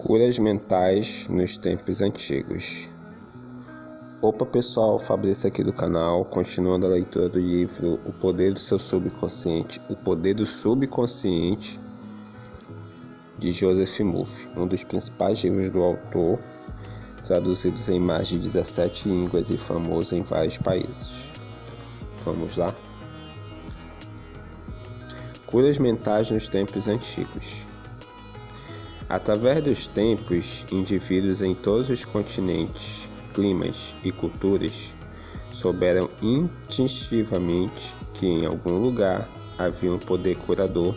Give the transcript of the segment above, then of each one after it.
Curas mentais nos tempos antigos. Opa pessoal, Fabrício aqui do canal, continuando a leitura do livro O Poder do Seu Subconsciente, O Poder do Subconsciente, de Joseph Murphy, um dos principais livros do autor, traduzidos em mais de 17 línguas e famoso em vários países. Vamos lá? Curas mentais nos tempos antigos. Através dos tempos, indivíduos em todos os continentes, climas e culturas souberam instintivamente que em algum lugar havia um poder curador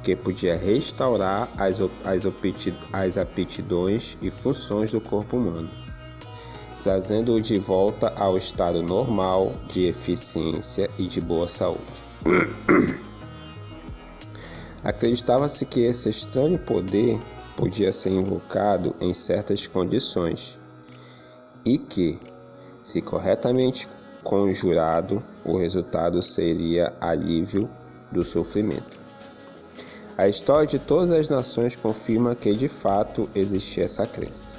que podia restaurar as aptidões e funções do corpo humano, trazendo-o de volta ao estado normal de eficiência e de boa saúde. Acreditava-se que esse estranho poder podia ser invocado em certas condições e que, se corretamente conjurado, o resultado seria alívio do sofrimento. A história de todas as nações confirma que de fato existia essa crença.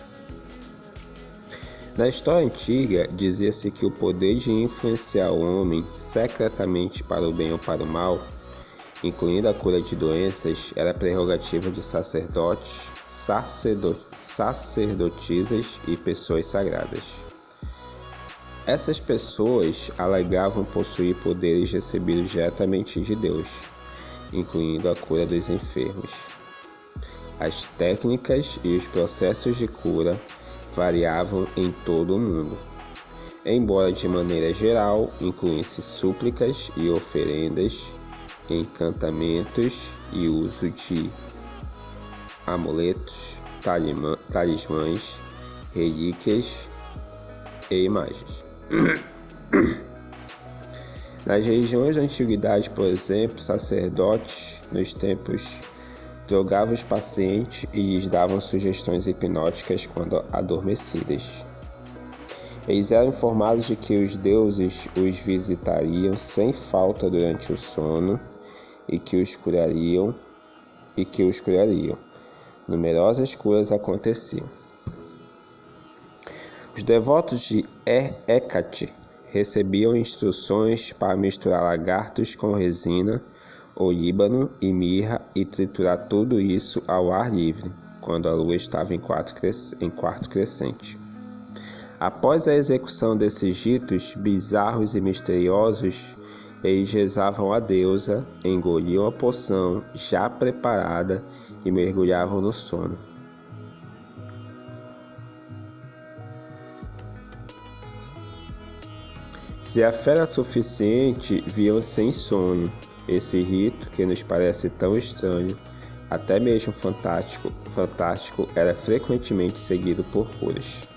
Na história antiga, dizia-se que o poder de influenciar o homem secretamente para o bem ou para o mal, incluindo a cura de doenças, era prerrogativa de sacerdotes, sacerdotisas e pessoas sagradas. Essas pessoas alegavam possuir poderes recebidos diretamente de Deus, incluindo a cura dos enfermos. As técnicas e os processos de cura variavam em todo o mundo, embora de maneira geral incluísse súplicas e oferendas, encantamentos e uso de amuletos, talismãs, relíquias e imagens. Nas regiões da antiguidade, por exemplo, sacerdotes nos templos drogavam os pacientes e lhes davam sugestões hipnóticas quando adormecidas. Eles eram informados de que os deuses os visitariam sem falta durante o sono e que os curariam. Numerosas curas aconteciam. Os devotos de Hecate recebiam instruções para misturar lagartos com resina, olíbano e mirra e triturar tudo isso ao ar livre, quando a lua estava em quarto crescente. Após a execução desses ritos bizarros e misteriosos, eles rezavam a deusa, engoliam a poção já preparada e mergulhavam no sono. Se a fé era suficiente, viam sem sono. Esse rito, que nos parece tão estranho, até mesmo fantástico, era frequentemente seguido por curas.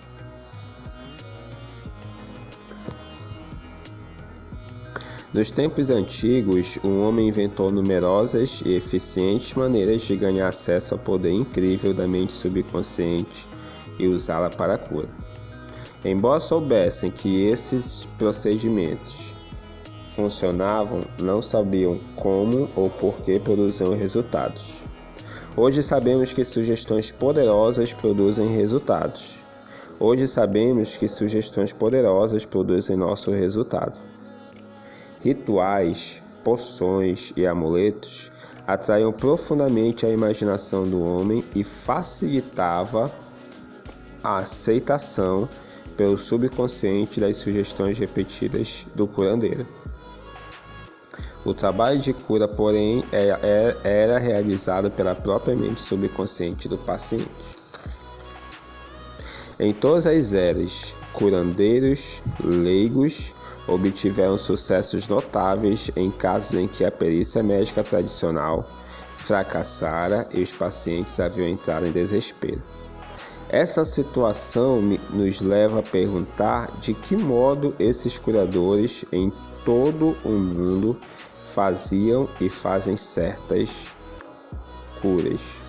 Nos tempos antigos, um homem inventou numerosas e eficientes maneiras de ganhar acesso ao poder incrível da mente subconsciente e usá-la para a cura. Embora soubessem que esses procedimentos funcionavam, não sabiam como ou por que produziam resultados. Hoje sabemos que sugestões poderosas produzem resultados. Hoje sabemos que sugestões poderosas produzem nosso resultado. Rituais, poções e amuletos atraíam profundamente a imaginação do homem e facilitava a aceitação pelo subconsciente das sugestões repetidas do curandeiro. O trabalho de cura, porém, era realizado pela própria mente subconsciente do paciente. Em todas as eras, curandeiros leigos obtiveram sucessos notáveis em casos em que a perícia médica tradicional fracassara e os pacientes haviam entrado em desespero. Essa situação nos leva a perguntar de que modo esses curadores em todo o mundo faziam e fazem certas curas.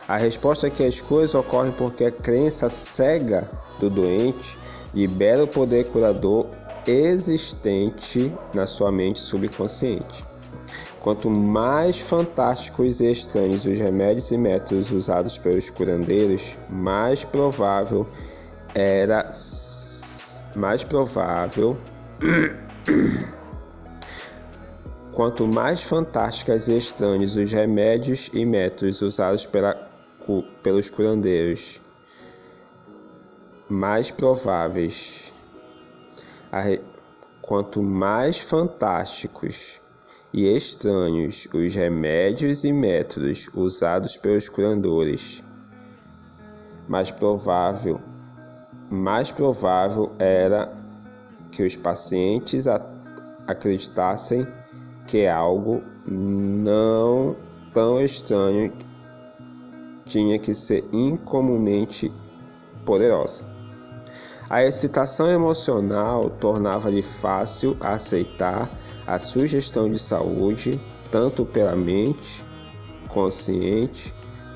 A resposta é que as curas ocorrem porque a crença cega do doente libera o poder curador existente na sua mente subconsciente. Quanto mais fantásticos e estranhos os remédios e métodos usados pelos curandeiros, mais provável Quanto mais fantásticas e estranhos os remédios e métodos usados pelos curandeiros, mais prováveis. Quanto mais fantásticos e estranhos os remédios e métodos usados pelos curandores, mais provável era que os pacientes acreditassem que algo não tão estranho tinha que ser incomumente poderosa. A excitação emocional tornava-lhe fácil aceitar a sugestão de saúde, tanto pela mente consciente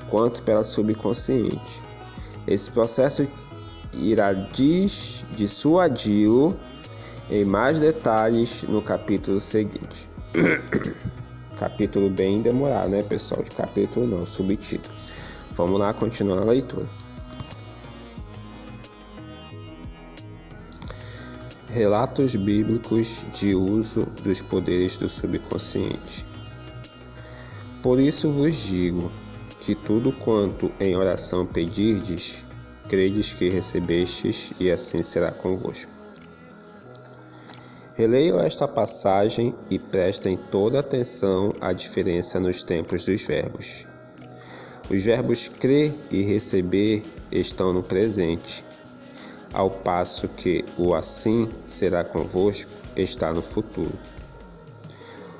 quanto pela subconsciente. Esse processo irá dissuadi-lo em mais detalhes no capítulo seguinte. Capítulo bem demorado, né, pessoal? De capítulo não, subtítulo. Vamos lá, continuar a leitura. Relatos bíblicos de uso dos poderes do subconsciente. Por isso vos digo que tudo quanto em oração pedirdes, credes que recebestes, e assim será convosco. Releiam esta passagem e prestem toda atenção à diferença nos tempos dos verbos. Os verbos crer e receber estão no presente, ao passo que o assim será convosco está no futuro.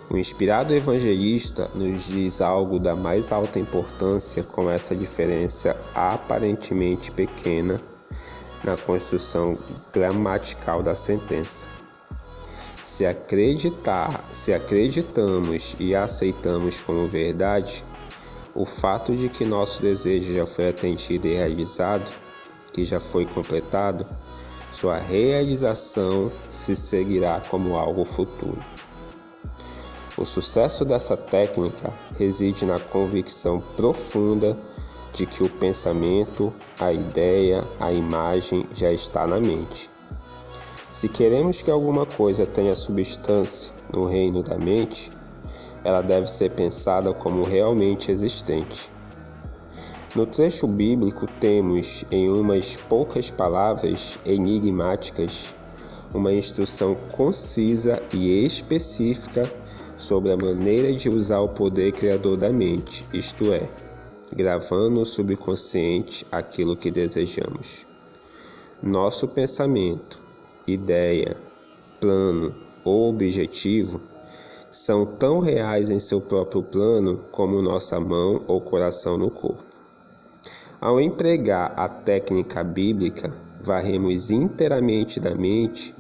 O inspirado evangelista nos diz algo da mais alta importância com essa diferença aparentemente pequena na construção gramatical da sentença. Se acreditamos e aceitamos como verdade o fato de que nosso desejo já foi atendido e realizado, que já foi completado, sua realização se seguirá como algo futuro. O sucesso dessa técnica reside na convicção profunda de que o pensamento, a ideia, a imagem já está na mente. Se queremos que alguma coisa tenha substância no reino da mente, ela deve ser pensada como realmente existente. No trecho bíblico temos, em umas poucas palavras enigmáticas, uma instrução concisa e específica sobre a maneira de usar o poder criador da mente, isto é, gravando no subconsciente aquilo que desejamos. Nosso pensamento, ideia, plano ou objetivo são tão reais em seu próprio plano como nossa mão ou coração no corpo. Ao empregar a técnica bíblica, varremos inteiramente da mente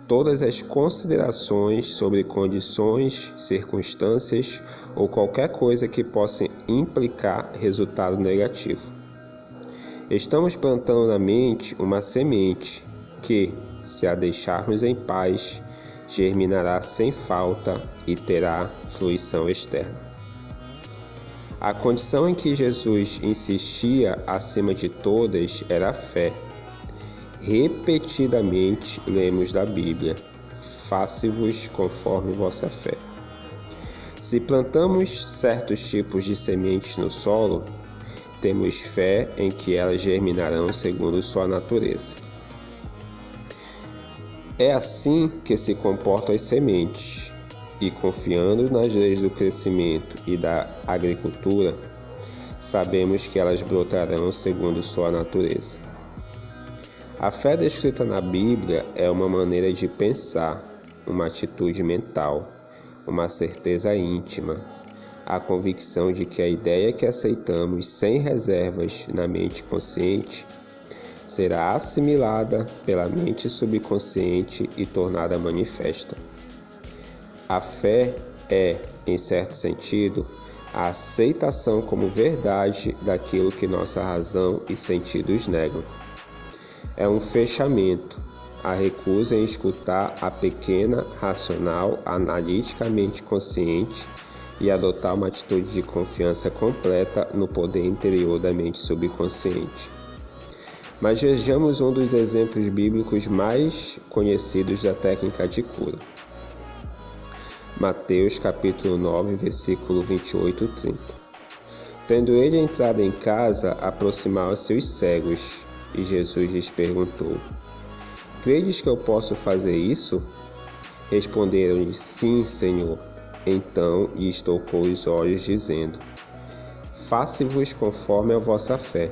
todas as considerações sobre condições, circunstâncias ou qualquer coisa que possa implicar resultado negativo. Estamos plantando na mente uma semente que, se a deixarmos em paz, germinará sem falta e terá fruição externa. A condição em que Jesus insistia acima de todas era a fé. Repetidamente lemos da Bíblia: faze-vos conforme vossa fé. Se plantamos certos tipos de sementes no solo, temos fé em que elas germinarão segundo sua natureza. É assim que se comportam as sementes, e confiando nas leis do crescimento e da agricultura, sabemos que elas brotarão segundo sua natureza. A fé descrita na Bíblia é uma maneira de pensar, uma atitude mental, uma certeza íntima, a convicção de que a ideia que aceitamos sem reservas na mente consciente será assimilada pela mente subconsciente e tornada manifesta. A fé é, em certo sentido, a aceitação como verdade daquilo que nossa razão e sentidos negam. É um fechamento, a recusa em escutar a pequena, racional, analiticamente consciente e adotar uma atitude de confiança completa no poder interior da mente subconsciente. Mas vejamos um dos exemplos bíblicos mais conhecidos da técnica de cura. Mateus capítulo 9, versículo 28-30. Tendo ele entrado em casa, aproximaram-se os cegos, e Jesus lhes perguntou: Credes que eu posso fazer isso? Responderam-lhe: Sim, Senhor. Então lhes tocou os olhos, dizendo: Faça-vos conforme a vossa fé.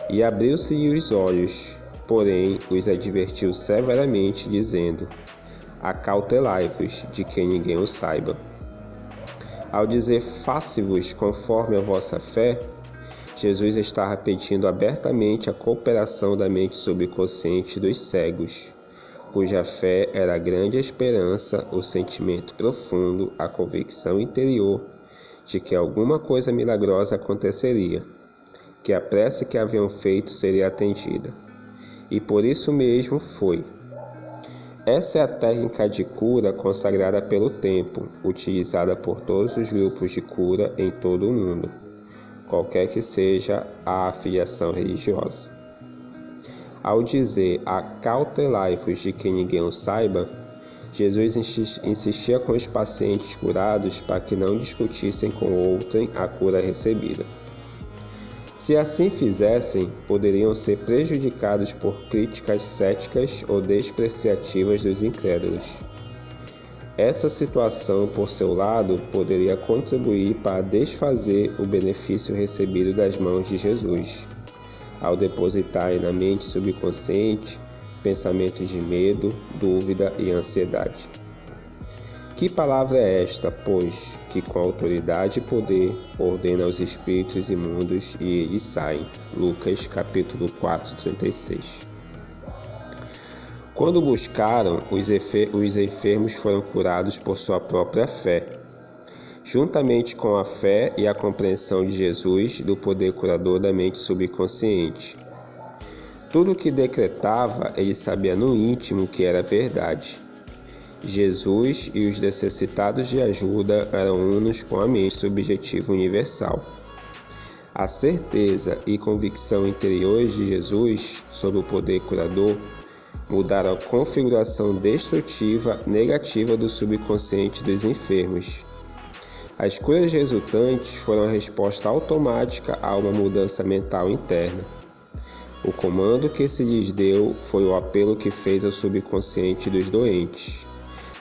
E abriu-se-lhe os olhos, porém os advertiu severamente, dizendo: Acautelai-vos de que ninguém o saiba. Ao dizer faça-vos conforme a vossa fé, Jesus estava pedindo abertamente a cooperação da mente subconsciente dos cegos, cuja fé era a grande esperança, o sentimento profundo, a convicção interior de que alguma coisa milagrosa aconteceria, que a prece que haviam feito seria atendida. E por isso mesmo foi. Essa é a técnica de cura consagrada pelo tempo, utilizada por todos os grupos de cura em todo o mundo, qualquer que seja a afiliação religiosa. Ao dizer acautelai-vos de que ninguém o saiba, Jesus insistia com os pacientes curados para que não discutissem com outrem a cura recebida. Se assim fizessem, poderiam ser prejudicados por críticas céticas ou despreciativas dos incrédulos. Essa situação, por seu lado, poderia contribuir para desfazer o benefício recebido das mãos de Jesus, ao depositarem na mente subconsciente pensamentos de medo, dúvida e ansiedade. Que palavra é esta, pois, que com autoridade e poder ordena aos espíritos imundos e eles saem? Lucas capítulo 4, 36. Quando buscaram, os enfermos foram curados por sua própria fé. Juntamente com a fé e a compreensão de Jesus do poder curador da mente subconsciente. Tudo o que decretava, ele sabia no íntimo que era verdade. Jesus e os necessitados de ajuda eram unos com a mente subjetiva universal. A certeza e convicção interiores de Jesus sobre o poder curador mudaram a configuração destrutiva negativa do subconsciente dos enfermos. As curas resultantes foram a resposta automática a uma mudança mental interna. O comando que se lhes deu foi o apelo que fez ao subconsciente dos doentes,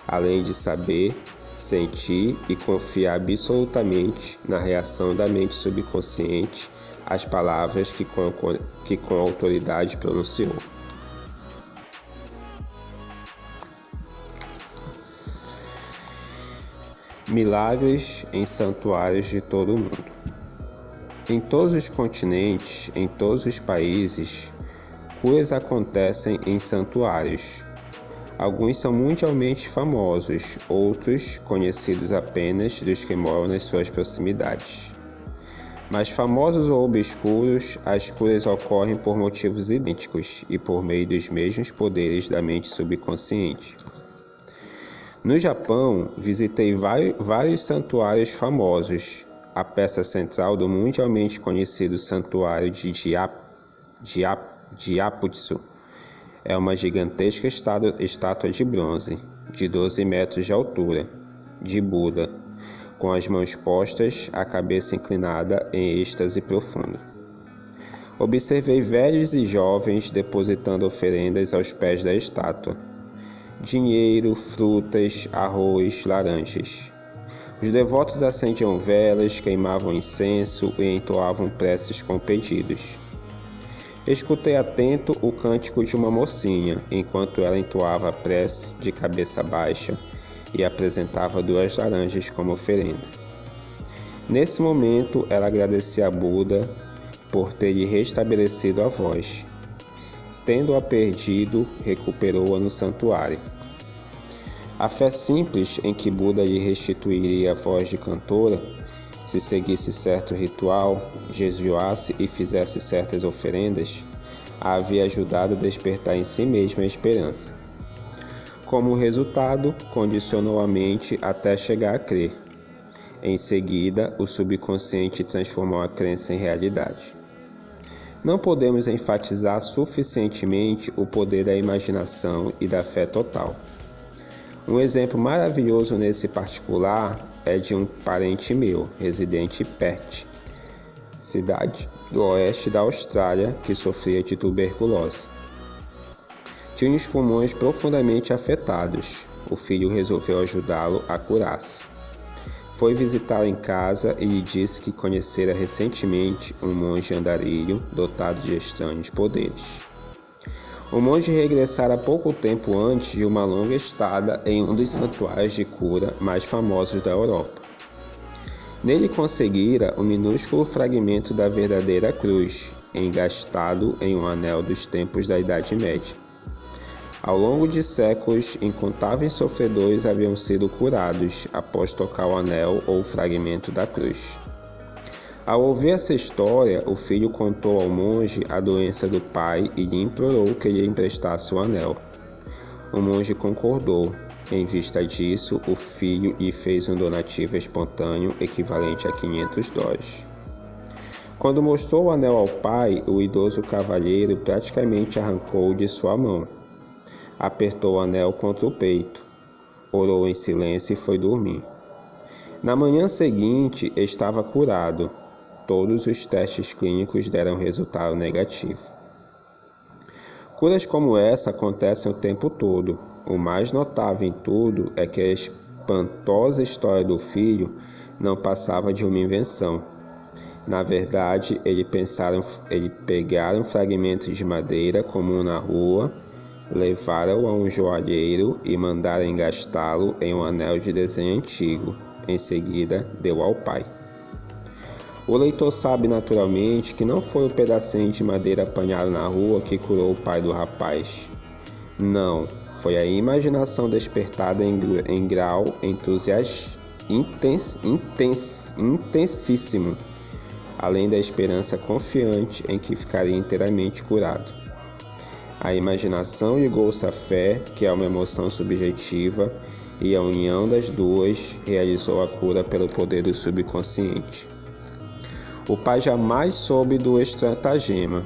além de saber, sentir e confiar absolutamente na reação da mente subconsciente às palavras que com autoridade pronunciou. Milagres em santuários de todo o mundo. Em todos os continentes, em todos os países, curas acontecem em santuários. Alguns são mundialmente famosos, outros conhecidos apenas dos que moram nas suas proximidades. Mas famosos ou obscuros, as curas ocorrem por motivos idênticos e por meio dos mesmos poderes da mente subconsciente. No Japão, visitei vários santuários famosos. A peça central do mundialmente conhecido santuário de Gyatso é uma gigantesca estátua de bronze, de 12 metros de altura, de Buda, com as mãos postas, a cabeça inclinada em êxtase profundo. Observei velhos e jovens depositando oferendas aos pés da estátua. Dinheiro, frutas, arroz, laranjas. Os devotos acendiam velas, queimavam incenso e entoavam preces com pedidos. Escutei atento o cântico de uma mocinha, enquanto ela entoava a prece de cabeça baixa e apresentava 2 laranjas como oferenda. Nesse momento, ela agradecia a Buda por ter lhe restabelecido a voz. Tendo-a perdido, recuperou-a no santuário. A fé simples em que Buda lhe restituiria a voz de cantora, se seguisse certo ritual, jejuasse e fizesse certas oferendas, a havia ajudado a despertar em si mesma a esperança. Como resultado, condicionou a mente até chegar a crer. Em seguida, o subconsciente transformou a crença em realidade. Não podemos enfatizar suficientemente o poder da imaginação e da fé total. Um exemplo maravilhoso nesse particular é de um parente meu, residente em Perth, cidade do oeste da Austrália, que sofria de tuberculose. Tinha os pulmões profundamente afetados. O filho resolveu ajudá-lo a curar-se. Foi visitá-lo em casa e lhe disse que conhecera recentemente um monge andarilho dotado de estranhos poderes. O monge regressara pouco tempo antes de uma longa estada em um dos santuários de cura mais famosos da Europa. Nele conseguira um minúsculo fragmento da verdadeira cruz, engastado em um anel dos tempos da Idade Média. Ao longo de séculos, incontáveis sofredores haviam sido curados após tocar o anel ou o fragmento da cruz. Ao ouvir essa história, o filho contou ao monge a doença do pai e lhe implorou que lhe emprestasse o anel. O monge concordou. Em vista disso, o filho lhe fez um donativo espontâneo equivalente a $500. Quando mostrou o anel ao pai, o idoso cavalheiro praticamente arrancou-o de sua mão. Apertou o anel contra o peito, orou em silêncio e foi dormir. Na manhã seguinte, estava curado. Todos os testes clínicos deram resultado negativo. Curas como essa acontecem o tempo todo. O mais notável em tudo é que a espantosa história do filho não passava de uma invenção. Na verdade, ele pegaram fragmentos de madeira comum na rua, levaram-o a um joalheiro e mandaram engastá-lo em um anel de desenho antigo. Em seguida, deu ao pai. O leitor sabe naturalmente que não foi o pedacinho de madeira apanhado na rua que curou o pai do rapaz. Não, foi a imaginação despertada em grau intensíssimo, além da esperança confiante em que ficaria inteiramente curado. A imaginação ligou-se à fé, que é uma emoção subjetiva, e a união das duas realizou a cura pelo poder do subconsciente. O pai jamais soube do estratagema.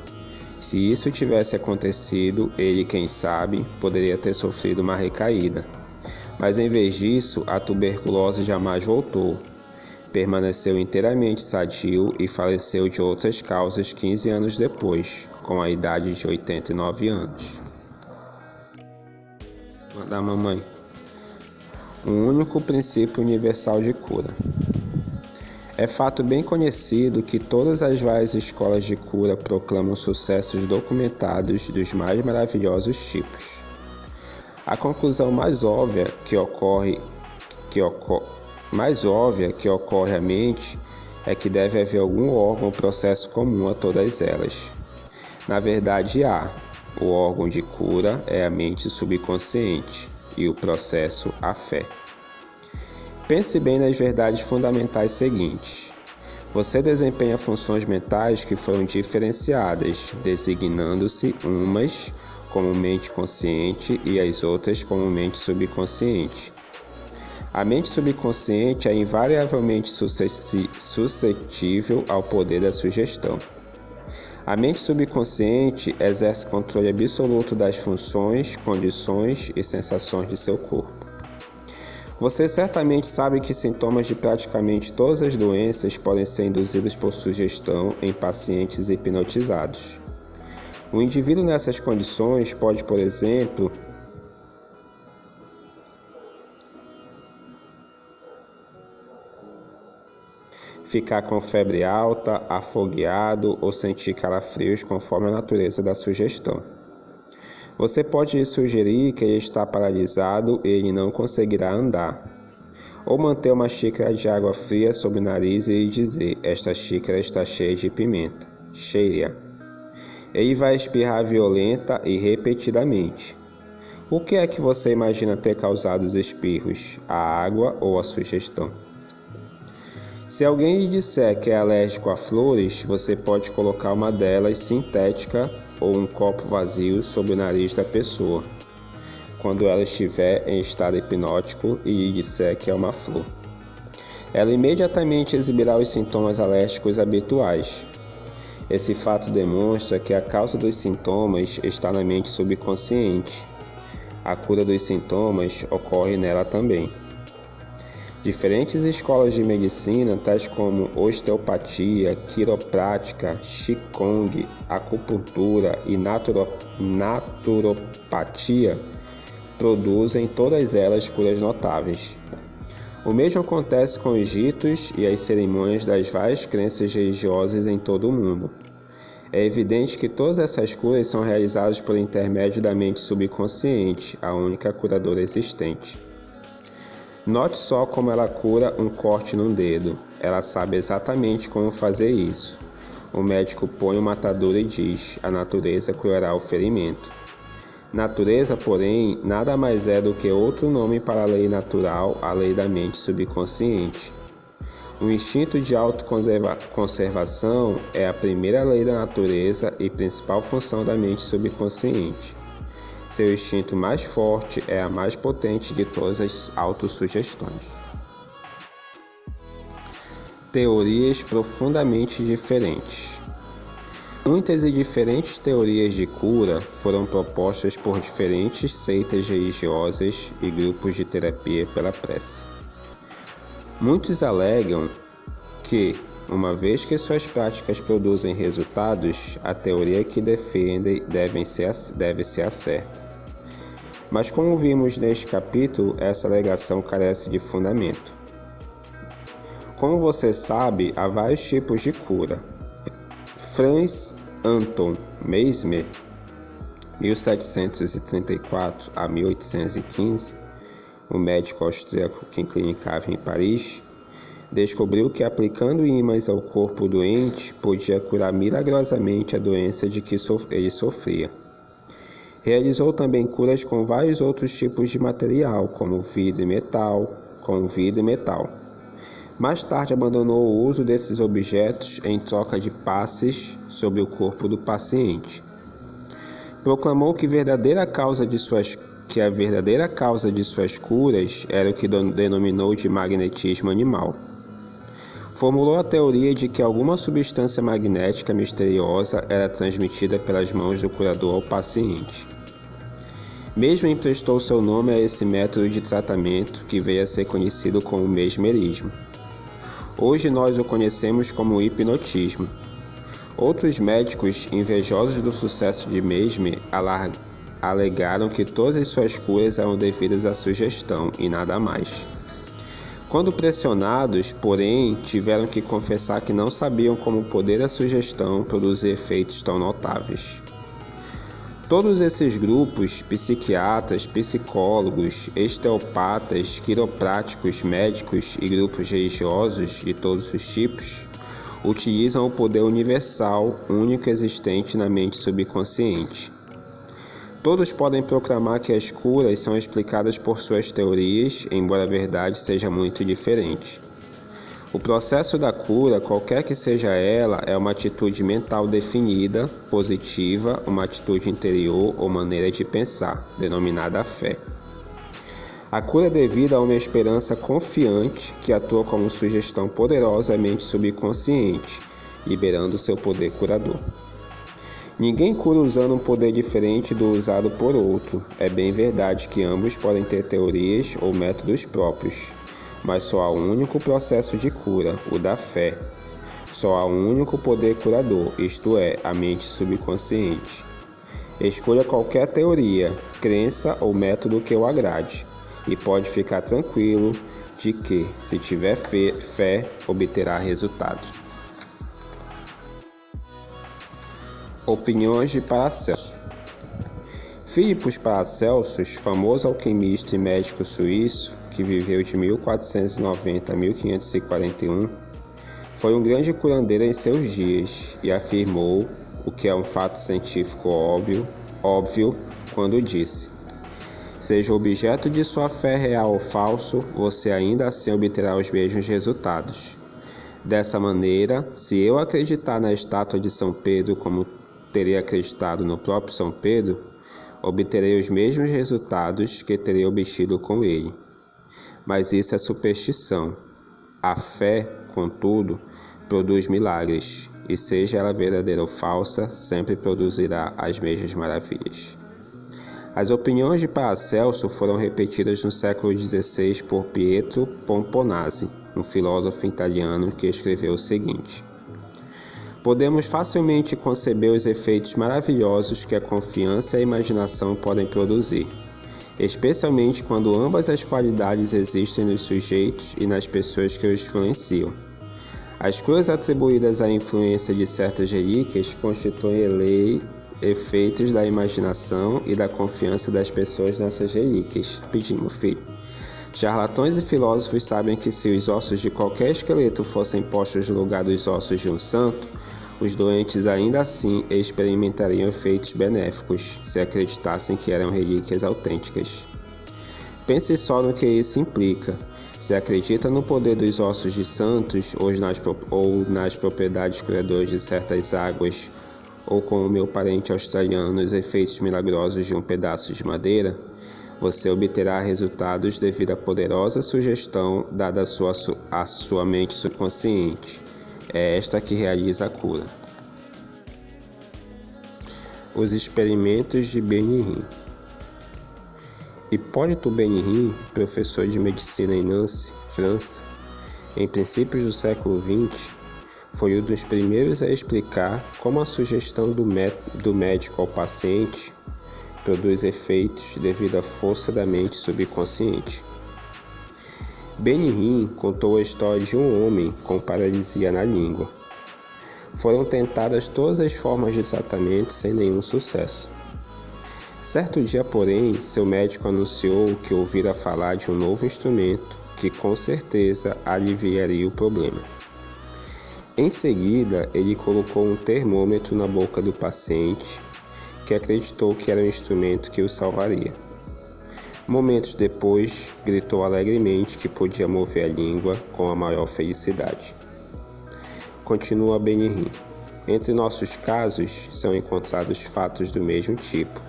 Se isso tivesse acontecido, ele, quem sabe, poderia ter sofrido uma recaída. Mas em vez disso, a tuberculose jamais voltou. Permaneceu inteiramente sadio e faleceu de outras causas 15 anos depois, com a idade de 89 anos. Da mamãe. Um único princípio universal de cura. É fato bem conhecido que todas as várias escolas de cura proclamam sucessos documentados dos mais maravilhosos tipos. A conclusão mais óbvia que ocorre à mente é que deve haver algum órgão ou processo comum a todas elas. Na verdade, o órgão de cura é a mente subconsciente e o processo a fé. Pense bem nas verdades fundamentais seguintes. Você desempenha funções mentais que foram diferenciadas, designando-se umas como mente consciente e as outras como mente subconsciente. A mente subconsciente é invariavelmente suscetível ao poder da sugestão. A mente subconsciente exerce controle absoluto das funções, condições e sensações de seu corpo. Você certamente sabe que sintomas de praticamente todas as doenças podem ser induzidos por sugestão em pacientes hipnotizados. O indivíduo nessas condições pode, por exemplo, ficar com febre alta, afogueado ou sentir calafrios conforme a natureza da sugestão. Você pode lhe sugerir que ele está paralisado e ele não conseguirá andar. Ou manter uma xícara de água fria sob o nariz e lhe dizer: esta xícara está cheia de pimenta, cheia. Ele vai espirrar violenta e repetidamente. O que é que você imagina ter causado os espirros? A água ou a sugestão? Se alguém lhe disser que é alérgico a flores, você pode colocar uma delas sintética ou um copo vazio sob o nariz da pessoa, quando ela estiver em estado hipnótico e lhe disser que é uma flor. ela imediatamente exibirá os sintomas alérgicos habituais. Esse fato demonstra que a causa dos sintomas está na mente subconsciente. A cura dos sintomas ocorre nela também. Diferentes escolas de medicina, tais como osteopatia, quiroprática, qigong, acupuntura e naturopatia, produzem todas elas curas notáveis. O mesmo acontece com os ritos e as cerimônias das várias crenças religiosas em todo o mundo. É evidente que todas essas curas são realizadas por intermédio da mente subconsciente, a única curadora existente. Note só como ela cura um corte num dedo. Ela sabe exatamente como fazer isso. O médico põe uma atadura e diz: a natureza curará o ferimento. Natureza, porém, nada mais é do que outro nome para a lei natural, a lei da mente subconsciente. O instinto de autoconservação é a primeira lei da natureza e principal função da mente subconsciente. Seu instinto mais forte é a mais potente de todas as autossugestões. Teorias profundamente diferentes. Muitas e diferentes teorias de cura foram propostas por diferentes seitas religiosas e grupos de terapia pela prece. Muitos alegam que, uma vez que suas práticas produzem resultados, a teoria que defendem deve ser a certa. Mas como vimos neste capítulo, essa alegação carece de fundamento. Como você sabe, há vários tipos de cura. Franz Anton Mesmer, 1734 a 1815, um médico austríaco que clinicava em Paris, descobriu que aplicando ímãs ao corpo doente podia curar milagrosamente a doença de que ele sofria. Realizou também curas com vários outros tipos de material, como vidro e metal. Mais tarde abandonou o uso desses objetos em troca de passes sobre o corpo do paciente. Proclamou que a verdadeira causa de suas curas era o que denominou de magnetismo animal. Formulou a teoria de que alguma substância magnética misteriosa era transmitida pelas mãos do curador ao paciente. Mesmo emprestou seu nome a esse método de tratamento que veio a ser conhecido como mesmerismo. Hoje nós o conhecemos como hipnotismo. Outros médicos, invejosos do sucesso de Mesmer, alegaram que todas as suas curas eram devidas à sugestão e nada mais. Quando pressionados, porém, tiveram que confessar que não sabiam como o poder da sugestão produzir efeitos tão notáveis. Todos esses grupos, psiquiatras, psicólogos, osteopatas, quiropráticos, médicos e grupos religiosos de todos os tipos, utilizam o poder universal, único existente na mente subconsciente. Todos podem proclamar que as curas são explicadas por suas teorias, embora a verdade seja muito diferente. O processo da cura, qualquer que seja ela, é uma atitude mental definida, positiva, uma atitude interior ou maneira de pensar, denominada fé. A cura é devida a uma esperança confiante que atua como sugestão poderosa à mente subconsciente, liberando seu poder curador. Ninguém cura usando um poder diferente do usado por outro. É bem verdade que ambos podem ter teorias ou métodos próprios, mas só há um único processo de cura, o da fé. Só há um único poder curador, isto é, a mente subconsciente. Escolha qualquer teoria, crença ou método que o agrade, e pode ficar tranquilo de que, se tiver fé, obterá resultados. Opiniões de Paracelso. Philippus Paracelsus, famoso alquimista e médico suíço, que viveu de 1490 a 1541, foi um grande curandeiro em seus dias e afirmou, o que é um fato científico óbvio, quando disse: seja o objeto de sua fé real ou falso, você ainda assim obterá os mesmos resultados. Dessa maneira, se eu acreditar na estátua de São Pedro como teria acreditado no próprio São Pedro, obterei os mesmos resultados que teria obtido com ele. Mas isso é superstição. A fé, contudo, produz milagres, e seja ela verdadeira ou falsa, sempre produzirá as mesmas maravilhas. As opiniões de Paracelso foram repetidas no século XVI por Pietro Pomponazzi, um filósofo italiano que escreveu o seguinte: podemos facilmente conceber os efeitos maravilhosos que a confiança e a imaginação podem produzir, especialmente quando ambas as qualidades existem nos sujeitos e nas pessoas que os influenciam. As curas atribuídas à influência de certas relíquias constituem efeitos da imaginação e da confiança das pessoas nessas relíquias. Pedimos, filho. Charlatões e filósofos sabem que se os ossos de qualquer esqueleto fossem postos no lugar dos ossos de um santo, os doentes ainda assim experimentariam efeitos benéficos, se acreditassem que eram relíquias autênticas. Pense só no que isso implica. Se acredita no poder dos ossos de santos ou nas propriedades curadoras de certas águas, ou como meu parente australiano, os efeitos milagrosos de um pedaço de madeira, você obterá resultados devido à poderosa sugestão dada à sua mente subconsciente. É esta que realiza a cura. Os experimentos de Benihim. Hipólito Benihim, professor de medicina em Nancy, França, em princípios do século XX, foi um dos primeiros a explicar como a sugestão do médico ao paciente produz efeitos devido à força da mente subconsciente. Benihim contou a história de um homem com paralisia na língua. Foram tentadas todas as formas de tratamento sem nenhum sucesso. Certo dia, porém, seu médico anunciou que ouvira falar de um novo instrumento que com certeza aliviaria o problema. Em seguida, ele colocou um termômetro na boca do paciente, que acreditou que era um instrumento que o salvaria. Momentos depois, gritou alegremente que podia mover a língua com a maior felicidade. Continua Benihim. Entre nossos casos, são encontrados fatos do mesmo tipo.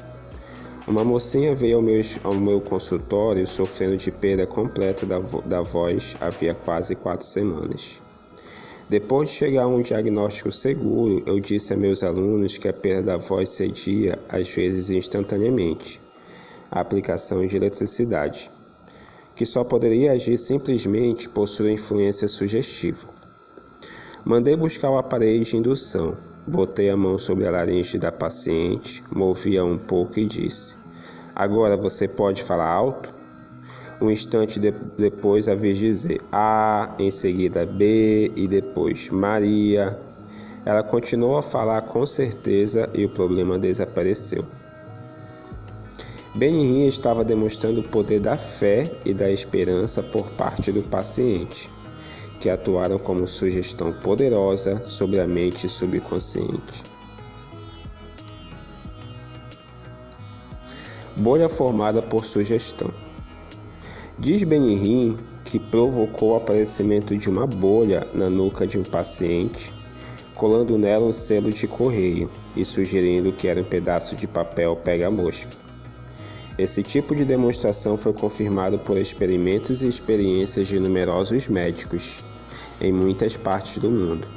Uma mocinha veio ao meu consultório sofrendo de perda completa da voz havia quase 4 semanas. Depois de chegar a um diagnóstico seguro, eu disse a meus alunos que a perda da voz cedia, às vezes instantaneamente, à aplicação de eletricidade, que só poderia agir simplesmente por sua influência sugestiva. Mandei buscar o aparelho de indução, botei a mão sobre a laringe da paciente, movi-a um pouco e disse: agora você pode falar alto? Um instante depois a vi dizer A, em seguida B e depois Maria. Ela continuou a falar com certeza e o problema desapareceu. Benihim estava demonstrando o poder da fé e da esperança por parte do paciente, que atuaram como sugestão poderosa sobre a mente subconsciente. Bolha formada por sugestão. Diz Benihim que provocou o aparecimento de uma bolha na nuca de um paciente, colando nela um selo de correio e sugerindo que era um pedaço de papel pega-mosca. Esse tipo de demonstração foi confirmado por experimentos e experiências de numerosos médicos em muitas partes do mundo,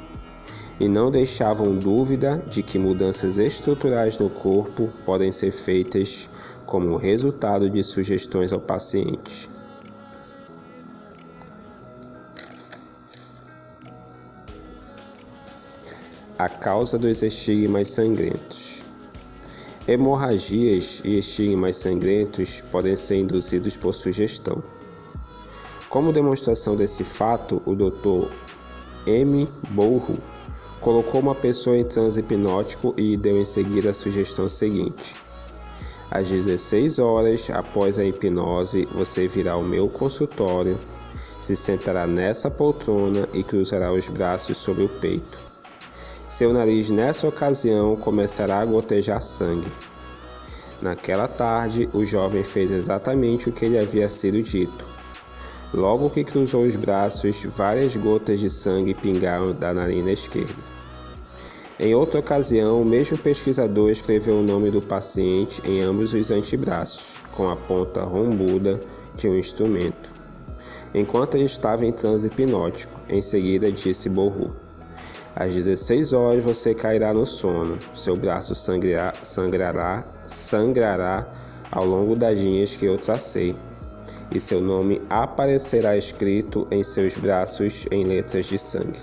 e não deixavam dúvida de que mudanças estruturais no corpo podem ser feitas como resultado de sugestões ao paciente. A causa dos estigmas sangrentos. Hemorragias e estigmas sangrentos podem ser induzidos por sugestão. Como demonstração desse fato, o Dr. M. Bourru colocou uma pessoa em transe hipnótico e deu em seguida a sugestão seguinte: às 16 horas após a hipnose, você virá ao meu consultório, se sentará nessa poltrona e cruzará os braços sobre o peito. Seu nariz, nessa ocasião, começará a gotejar sangue. Naquela tarde, o jovem fez exatamente o que lhe havia sido dito. Logo que cruzou os braços, várias gotas de sangue pingaram da narina esquerda. Em outra ocasião, o mesmo pesquisador escreveu o nome do paciente em ambos os antebraços, com a ponta rombuda de um instrumento. enquanto ele estava em transe hipnótico. Em seguida disse Borru: às 16 horas você cairá no sono, seu braço sangrará ao longo das linhas que eu tracei, e seu nome aparecerá escrito em seus braços em letras de sangue.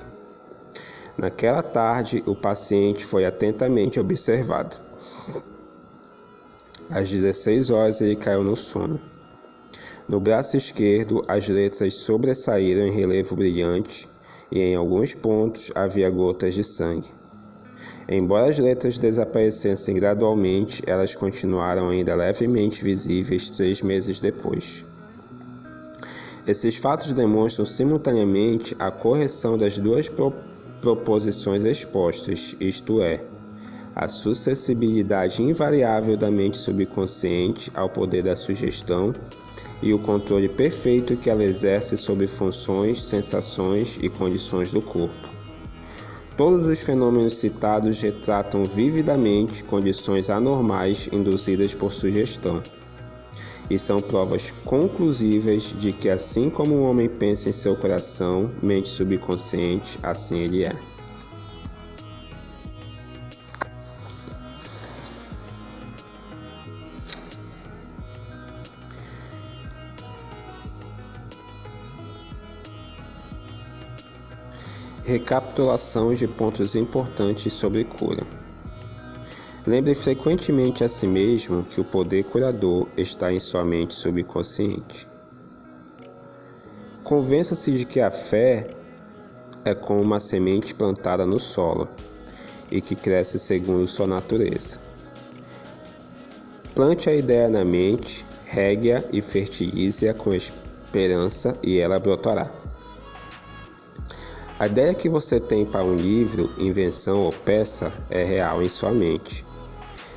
Naquela tarde, o paciente foi atentamente observado. Às 16 horas ele caiu no sono. No braço esquerdo, as letras sobressaíram em relevo brilhante e em alguns pontos havia gotas de sangue. Embora as letras desaparecessem gradualmente, elas continuaram ainda levemente visíveis 3 meses depois. Esses fatos demonstram simultaneamente a correção das duas proposições expostas, isto é, a suscessibilidade invariável da mente subconsciente ao poder da sugestão e o controle perfeito que ela exerce sobre funções, sensações e condições do corpo. Todos os fenômenos citados retratam vividamente condições anormais induzidas por sugestão, e são provas conclusivas de que, assim como um homem pensa em seu coração, mente subconsciente, assim ele é. Recapitulação de pontos importantes sobre cura. Lembre frequentemente a si mesmo que o poder curador está em sua mente subconsciente. Convença-se de que a fé é como uma semente plantada no solo e que cresce segundo sua natureza. Plante a ideia na mente, regue-a e fertilize-a com esperança e ela brotará. A ideia que você tem para um livro, invenção ou peça é real em sua mente.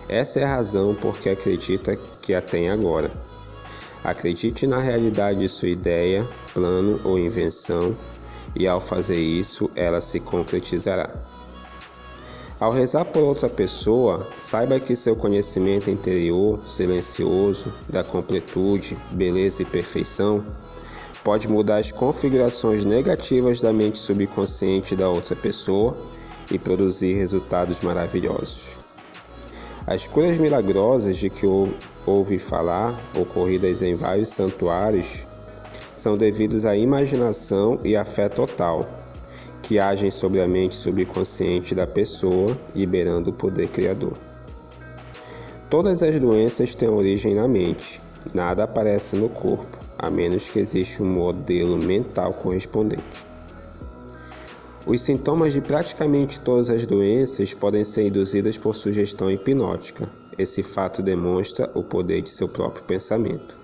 Essa é a razão por que acredita que a tem agora. Acredite na realidade de sua ideia, plano ou invenção, e ao fazer isso, ela se concretizará. Ao rezar por outra pessoa, saiba que seu conhecimento interior, silencioso, da completude, beleza e perfeição, pode mudar as configurações negativas da mente subconsciente da outra pessoa e produzir resultados maravilhosos. As curas milagrosas de que ouvi falar, ocorridas em vários santuários, são devidas à imaginação e à fé total, que agem sobre a mente subconsciente da pessoa, liberando o poder criador. Todas as doenças têm origem na mente, nada aparece no corpo, a menos que exista um modelo mental correspondente. Os sintomas de praticamente todas as doenças podem ser induzidas por sugestão hipnótica. Esse fato demonstra o poder de seu próprio pensamento.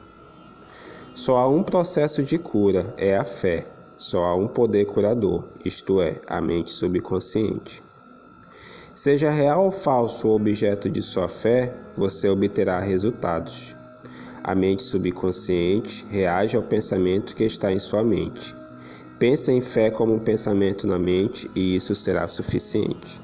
Só há um processo de cura, é a fé. Só há um poder curador, isto é, a mente subconsciente. Seja real ou falso o objeto de sua fé, você obterá resultados. A mente subconsciente reage ao pensamento que está em sua mente. Pense em fé como um pensamento na mente e isso será suficiente.